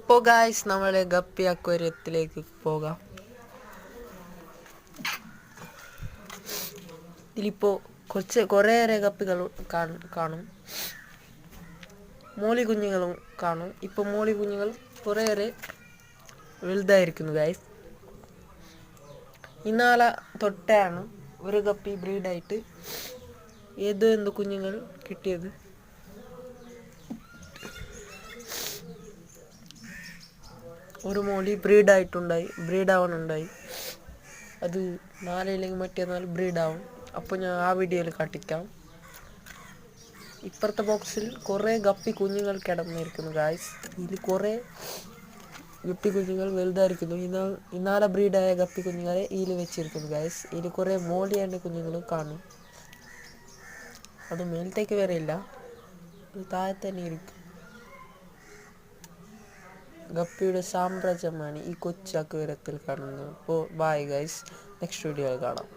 ഇപ്പോൾ ഗായ്സ് നമ്മൾ ഗപ്പി അക്വേറിയത്തിലേക്ക് പോകാം. ഇതിലിപ്പോൾ കുറേയേറെ ഗപ്പികൾ കാണും. മോളി കുഞ്ഞുങ്ങളും കാണും. ഇപ്പോൾ മോളി കുഞ്ഞുങ്ങൾ കുറേയേറെ വലുതായിരിക്കുന്നു ഗായ്സ്. ഇന്നാളെ തൊട്ടാണ് ഒരു ഗപ്പി ബ്രീഡായിട്ട് എന്ത് കുഞ്ഞുങ്ങൾ കിട്ടിയത്. ഒരു മോളി ബ്രീഡാവാനുണ്ടായി. അത് നാളെയില്ലെങ്കിൽ മറ്റന്നാൾ ബ്രീഡാവും. അപ്പോൾ ഞാൻ ആ വീഡിയോയിൽ കാട്ടിക്കാം. ഇപ്പുറത്തെ ബോക്സിൽ കുറേ ഗപ്പി കുഞ്ഞുങ്ങൾ കിടന്നിരിക്കുന്നു ഗായ്സ്. ഇതിൽ കുറേ ഗപ്പി കുഞ്ഞുങ്ങൾ വലുതായിരിക്കുന്നു. ഇന്നാളെ ബ്രീഡായ ഗപ്പി കുഞ്ഞുങ്ങളെ ഇതിൽ വെച്ചിരിക്കുന്നു ഗായ്സ്. ഇതിൽ കുറേ മോളിയാൻ്റെ കുഞ്ഞുങ്ങളും കാണും. അത് മേലത്തേക്ക് വരെ ഇല്ല, അത് താഴെ തന്നെ ഇരിക്കും. ഗപ്പിയുടെ സാമ്രാജ്യമാണ് ഈ കൊച്ചു അക്വേറിയത്തിൽ കാണുന്നത്. അപ്പോൾ ബൈ ഗൈസ്, നെക്സ്റ്റ് വീഡിയോയിൽ കാണാം.